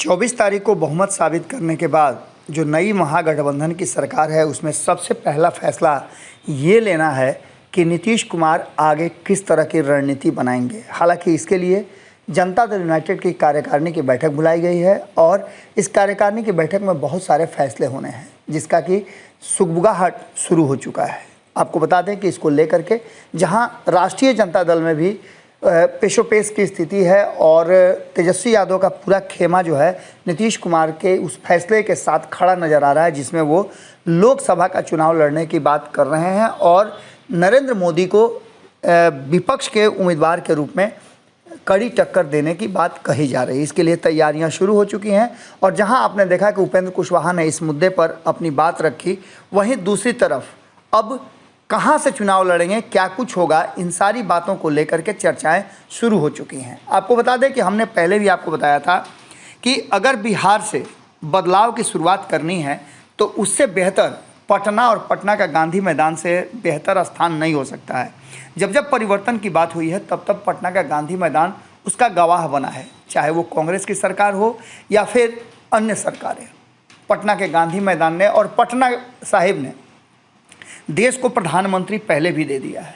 24 तारीख को बहुमत साबित करने के बाद जो नई महागठबंधन की सरकार है उसमें सबसे पहला फैसला ये लेना है कि नीतीश कुमार आगे किस तरह की रणनीति बनाएंगे। हालांकि इसके लिए जनता दल यूनाइटेड की कार्यकारिणी की बैठक बुलाई गई है और इस कार्यकारिणी की बैठक में बहुत सारे फैसले होने हैं, जिसका कि सुगबुगाहट शुरू हो चुका है। आपको बता दें कि इसको लेकर के जहां राष्ट्रीय जनता दल में भी पेशोपेश की स्थिति है और तेजस्वी यादव का पूरा खेमा जो है नीतीश कुमार के उस फैसले के साथ खड़ा नज़र आ रहा है, जिसमें वो लोकसभा का चुनाव लड़ने की बात कर रहे हैं और नरेंद्र मोदी को विपक्ष के उम्मीदवार के रूप में कड़ी टक्कर देने की बात कही जा रही है। इसके लिए तैयारियां शुरू हो चुकी हैं और जहां आपने देखा कि उपेंद्र कुशवाहा ने इस मुद्दे पर अपनी बात रखी, वहीं दूसरी तरफ अब कहां से चुनाव लड़ेंगे, क्या कुछ होगा, इन सारी बातों को लेकर के चर्चाएं शुरू हो चुकी हैं। आपको बता दें कि हमने पहले भी आपको बताया था कि अगर बिहार से बदलाव की शुरुआत करनी है तो उससे बेहतर पटना और पटना का गांधी मैदान से बेहतर स्थान नहीं हो सकता है। जब जब परिवर्तन की बात हुई है तब तब पटना का गांधी मैदान उसका गवाह बना है, चाहे वो कांग्रेस की सरकार हो या फिर अन्य सरकारें। पटना के गांधी मैदान ने और पटना साहिब ने देश को प्रधानमंत्री पहले भी दे दिया है।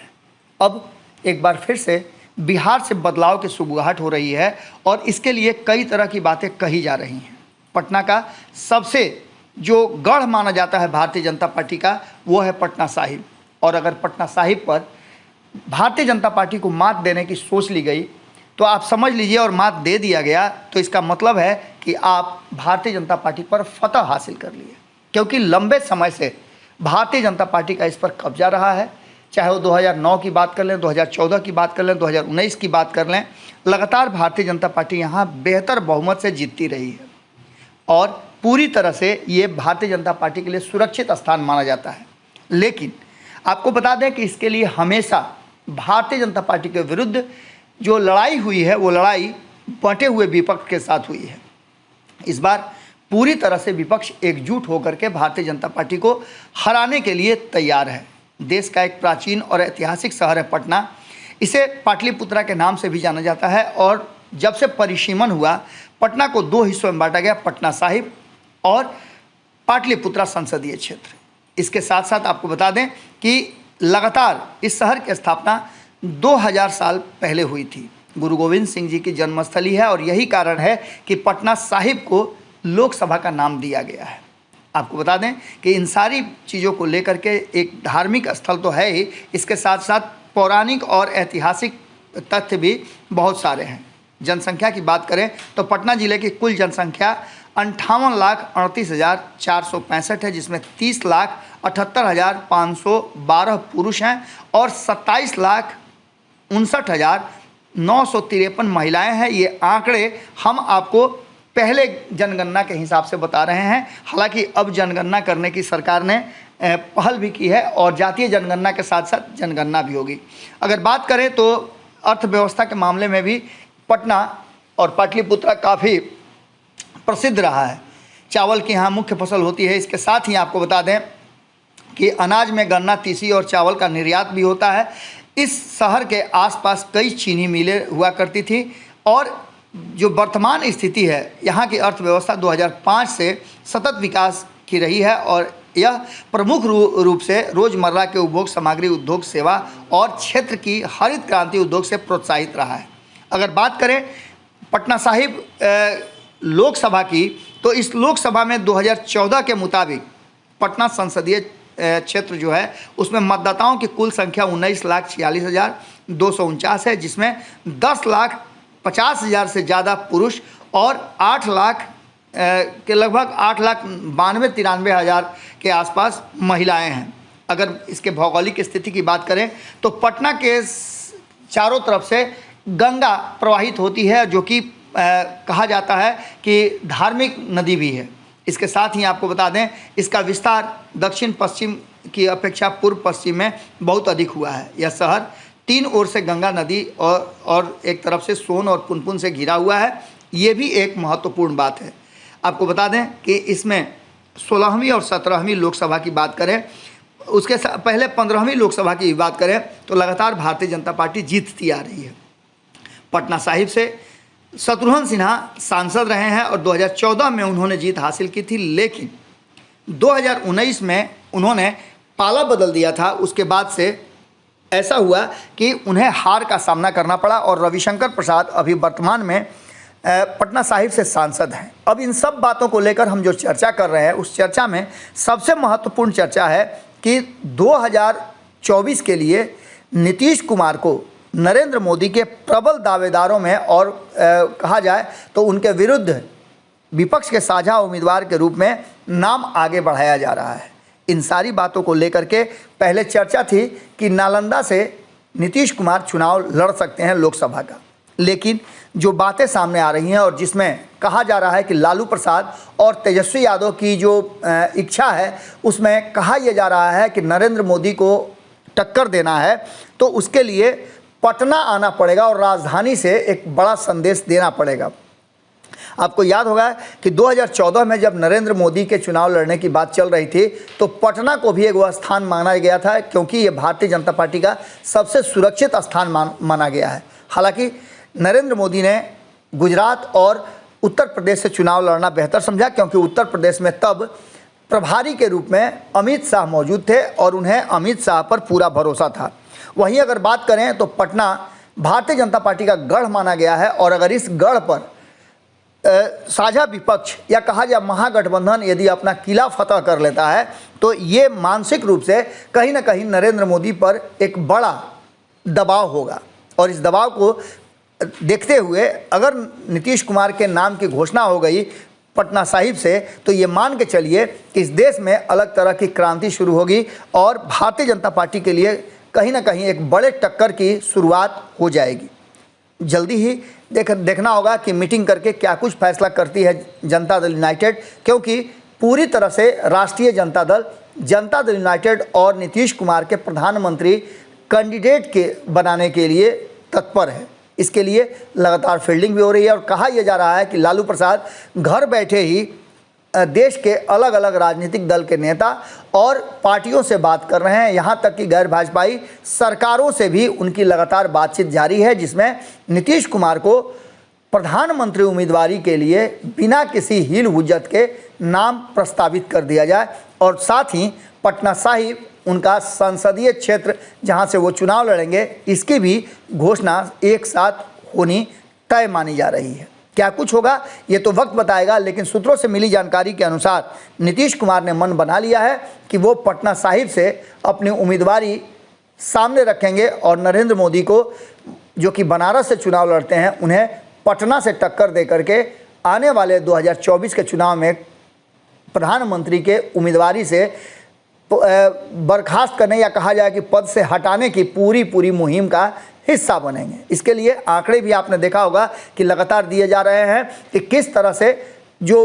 अब एक बार फिर से बिहार से बदलाव की सुगबुगाहट हो रही है और इसके लिए कई तरह की बातें कही जा रही हैं। पटना का सबसे जो गढ़ माना जाता है भारतीय जनता पार्टी का, वो है पटना साहिब, और अगर पटना साहिब पर भारतीय जनता पार्टी को मात देने की सोच ली गई तो आप समझ लीजिए, और मात दे दिया गया तो इसका मतलब है कि आप भारतीय जनता पार्टी पर फतह हासिल कर लिए, क्योंकि लंबे समय से भारतीय जनता पार्टी का इस पर कब्जा रहा है। चाहे वो 2009 की बात कर लें, 2014 की बात कर लें, 2019 की बात कर लें, लगातार भारतीय जनता पार्टी यहाँ बेहतर बहुमत से जीतती रही है और पूरी तरह से ये भारतीय जनता पार्टी के लिए सुरक्षित स्थान माना जाता है। लेकिन आपको बता दें कि इसके लिए हमेशा भारतीय जनता पार्टी के विरुद्ध जो लड़ाई हुई है वो लड़ाई बंटे हुए विपक्ष के साथ हुई है। इस बार पूरी तरह से विपक्ष एकजुट होकर के भारतीय जनता पार्टी को हराने के लिए तैयार है। देश का एक प्राचीन और ऐतिहासिक शहर है पटना, इसे पाटलिपुत्रा के नाम से भी जाना जाता है और जब से परिसीमन हुआ पटना को दो हिस्सों में बांटा गया, पटना साहिब और पाटलिपुत्रा संसदीय क्षेत्र। इसके साथ साथ आपको बता दें कि लगातार इस शहर की स्थापना 2000 साल पहले हुई थी। गुरु गोविंद सिंह जी की जन्मस्थली है और यही कारण है कि पटना साहिब को लोकसभा का नाम दिया गया है। आपको बता दें कि इन सारी चीज़ों को लेकर के एक धार्मिक स्थल तो है ही, इसके साथ साथ पौराणिक और ऐतिहासिक तथ्य भी बहुत सारे हैं। जनसंख्या की बात करें तो पटना जिले की कुल जनसंख्या 58,38,465 है, जिसमें 30,78,512 पुरुष हैं और 27,59,953 महिलाएं हैं। ये आंकड़े हम आपको पहले जनगणना के हिसाब से बता रहे हैं। हालांकि अब जनगणना करने की सरकार ने पहल भी की है और जातीय जनगणना के साथ साथ जनगणना भी होगी। अगर बात करें तो अर्थव्यवस्था के मामले में भी पटना और पाटलिपुत्रा काफ़ी प्रसिद्ध रहा है। चावल की यहाँ मुख्य फसल होती है। इसके साथ ही आपको बता दें कि अनाज में गन्ना, तीसी और चावल का निर्यात भी होता है। इस शहर के आसपास कई चीनी मिलें हुआ करती थी और जो वर्तमान स्थिति है यहाँ की अर्थव्यवस्था 2005 से सतत विकास की रही है और यह प्रमुख रूप से रोज़मर्रा के उपभोग सामग्री उद्योग, सेवा और क्षेत्र की हरित क्रांति उद्योग से प्रोत्साहित रहा है। अगर बात करें पटना साहिब लोकसभा की, तो इस लोकसभा में 2014 के मुताबिक पटना संसदीय क्षेत्र जो है उसमें मतदाताओं की कुल संख्या 19,46,249 है, जिसमें 10,50,000 से ज़्यादा पुरुष और 8 लाख के लगभग 8,92,93,000 के आसपास महिलाएं हैं। अगर इसके भौगोलिक स्थिति की बात करें तो पटना के चारों तरफ से गंगा प्रवाहित होती है, जो कि कहा जाता है कि धार्मिक नदी भी है। इसके साथ ही आपको बता दें इसका विस्तार दक्षिण पश्चिम की अपेक्षा पूर्व पश्चिम में बहुत अधिक हुआ है। यह शहर 3 ओर से गंगा नदी और एक तरफ से सोन और पुनपुन से घिरा हुआ है। ये भी एक महत्वपूर्ण बात है। आपको बता दें कि इसमें 16वीं और 17वीं लोकसभा की बात करें, उसके पहले 15वीं लोकसभा की बात करें तो लगातार भारतीय जनता पार्टी जीतती आ रही है। पटना साहिब से शत्रुघ्न सिन्हा सांसद रहे हैं और 2014 में उन्होंने जीत हासिल की थी, लेकिन 2019 में उन्होंने पाला बदल दिया था। उसके बाद से ऐसा हुआ कि उन्हें हार का सामना करना पड़ा और रविशंकर प्रसाद अभी वर्तमान में पटना साहिब से सांसद हैं। अब इन सब बातों को लेकर हम जो चर्चा कर रहे हैं, उस चर्चा में सबसे महत्वपूर्ण चर्चा है कि 2024 के लिए नीतीश कुमार को नरेंद्र मोदी के प्रबल दावेदारों में और कहा जाए तो उनके विरुद्ध विपक्ष के साझा उम्मीदवार के रूप में नाम आगे बढ़ाया जा रहा है। इन सारी बातों को लेकर के पहले चर्चा थी कि नालंदा से नीतीश कुमार चुनाव लड़ सकते हैं लोकसभा का, लेकिन जो बातें सामने आ रही हैं और जिसमें कहा जा रहा है कि लालू प्रसाद और तेजस्वी यादव की जो इच्छा है, उसमें कहा यह जा रहा है कि नरेंद्र मोदी को टक्कर देना है तो उसके लिए पटना आना पड़ेगा और राजधानी से एक बड़ा संदेश देना पड़ेगा। आपको याद होगा कि 2014 में जब नरेंद्र मोदी के चुनाव लड़ने की बात चल रही थी तो पटना को भी एक वह स्थान माना गया था, क्योंकि ये भारतीय जनता पार्टी का सबसे सुरक्षित स्थान माना गया है। हालांकि नरेंद्र मोदी ने गुजरात और उत्तर प्रदेश से चुनाव लड़ना बेहतर समझा, क्योंकि उत्तर प्रदेश में तब प्रभारी के रूप में अमित शाह मौजूद थे और उन्हें अमित शाह पर पूरा भरोसा था। वहीं अगर बात करें तो पटना भारतीय जनता पार्टी का गढ़ माना गया है और अगर इस गढ़ पर साझा विपक्ष या कहा जाए महागठबंधन यदि अपना किला फतह कर लेता है तो ये मानसिक रूप से कहीं ना कहीं नरेंद्र मोदी पर एक बड़ा दबाव होगा। और इस दबाव को देखते हुए अगर नीतीश कुमार के नाम की घोषणा हो गई पटना साहिब से, तो ये मान के चलिए कि इस देश में अलग तरह की क्रांति शुरू होगी और भारतीय जनता पार्टी के लिए कहीं ना कहीं एक बड़े टक्कर की शुरुआत हो जाएगी। जल्दी ही देखना होगा कि मीटिंग करके क्या कुछ फैसला करती है जनता दल यूनाइटेड, क्योंकि पूरी तरह से राष्ट्रीय जनता दल यूनाइटेड और नीतीश कुमार के प्रधानमंत्री कैंडिडेट के बनाने के लिए तत्पर है। इसके लिए लगातार फील्डिंग भी हो रही है और कहा यह जा रहा है कि लालू प्रसाद घर बैठे ही देश के अलग अलग राजनीतिक दल के नेता और पार्टियों से बात कर रहे हैं। यहाँ तक कि गैर भाजपाई सरकारों से भी उनकी लगातार बातचीत जारी है, जिसमें नीतीश कुमार को प्रधानमंत्री उम्मीदवारी के लिए बिना किसी हील हुज्जत के नाम प्रस्तावित कर दिया जाए और साथ ही पटना साहिब उनका संसदीय क्षेत्र जहाँ से वो चुनाव लड़ेंगे, इसकी भी घोषणा एक साथ होनी तय मानी जा रही है। क्या कुछ होगा ये तो वक्त बताएगा, लेकिन सूत्रों से मिली जानकारी के अनुसार नीतीश कुमार ने मन बना लिया है कि वो पटना साहिब से अपनी उम्मीदवारी सामने रखेंगे और नरेंद्र मोदी को, जो कि बनारस से चुनाव लड़ते हैं, उन्हें पटना से टक्कर दे करके आने वाले 2024 के चुनाव में प्रधानमंत्री के उम्मीदवारी से बर्खास्त करने या कहा जाए कि पद से हटाने की पूरी मुहिम का हिस्सा बनेंगे। इसके लिए आंकड़े भी आपने देखा होगा कि लगातार दिए जा रहे हैं कि किस तरह से जो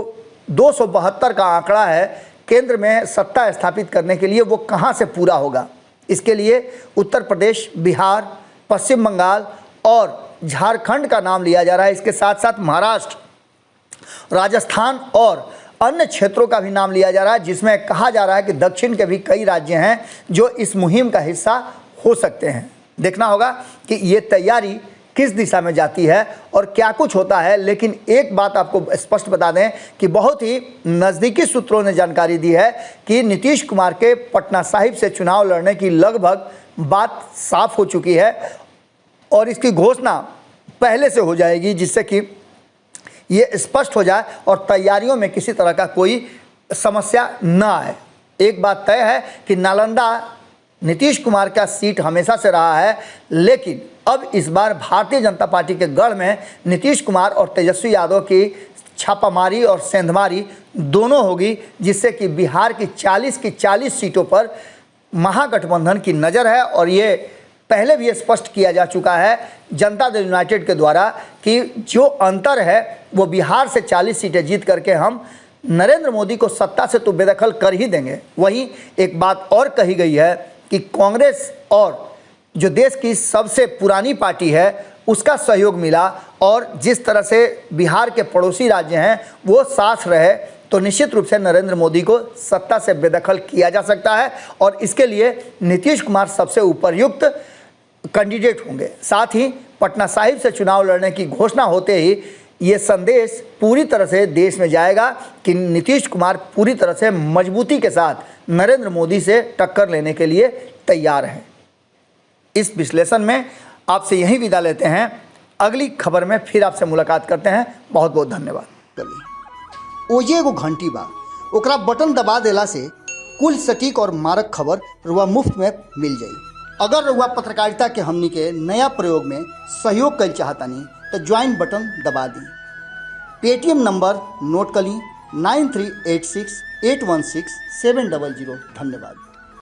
272 का आंकड़ा है केंद्र में सत्ता स्थापित करने के लिए, वो कहां से पूरा होगा। इसके लिए उत्तर प्रदेश, बिहार, पश्चिम बंगाल और झारखंड का नाम लिया जा रहा है। इसके साथ साथ महाराष्ट्र, राजस्थान और अन्य क्षेत्रों का भी नाम लिया जा रहा है, जिसमें कहा जा रहा है कि दक्षिण के भी कई राज्य हैं जो इस मुहिम का हिस्सा हो सकते हैं। देखना होगा कि ये तैयारी किस दिशा में जाती है और क्या कुछ होता है। लेकिन एक बात आपको स्पष्ट बता दें कि बहुत ही नज़दीकी सूत्रों ने जानकारी दी है कि नीतीश कुमार के पटना साहिब से चुनाव लड़ने की लगभग बात साफ हो चुकी है और इसकी घोषणा पहले से हो जाएगी, जिससे कि ये स्पष्ट हो जाए और तैयारियों में किसी तरह का कोई समस्या न आए। एक बात तय है कि नालंदा नीतीश कुमार का सीट हमेशा से रहा है, लेकिन अब इस बार भारतीय जनता पार्टी के गढ़ में नीतीश कुमार और तेजस्वी यादव की छापामारी और सेंधमारी दोनों होगी, जिससे कि बिहार की 40 की 40 सीटों पर महागठबंधन की नज़र है। और ये पहले भी स्पष्ट किया जा चुका है जनता दल यूनाइटेड के द्वारा कि जो अंतर है वो बिहार से 40 सीटें जीत करके हम नरेंद्र मोदी को सत्ता से तो बेदखल कर ही देंगे। वहीं एक बात और कही गई है कि कांग्रेस और जो देश की सबसे पुरानी पार्टी है उसका सहयोग मिला और जिस तरह से बिहार के पड़ोसी राज्य हैं वो साथ रहे, तो निश्चित रूप से नरेंद्र मोदी को सत्ता से बेदखल किया जा सकता है और इसके लिए नीतीश कुमार सबसे उपयुक्त कैंडिडेट होंगे। साथ ही पटना साहिब से चुनाव लड़ने की घोषणा होते ही ये संदेश पूरी तरह से देश में जाएगा कि नीतीश कुमार पूरी तरह से मजबूती के साथ नरेंद्र मोदी से टक्कर लेने के लिए तैयार हैं। इस विश्लेषण में आपसे यही विदा लेते हैं। अगली खबर में फिर आपसे मुलाकात करते हैं। बहुत बहुत धन्यवाद। ओजे एगो घंटी बा, ओकरा बटन दबा देला से कुल सटीक और मारक खबर रुआ मुफ्त में मिल जाई। अगर रुआ पत्रकारिता के हमनी के नया प्रयोग में सहयोग कर चाहतानी तो ज्वाइन बटन दबा दी। पेटीएम नंबर नोट कर ली 9386816700। धन्यवाद।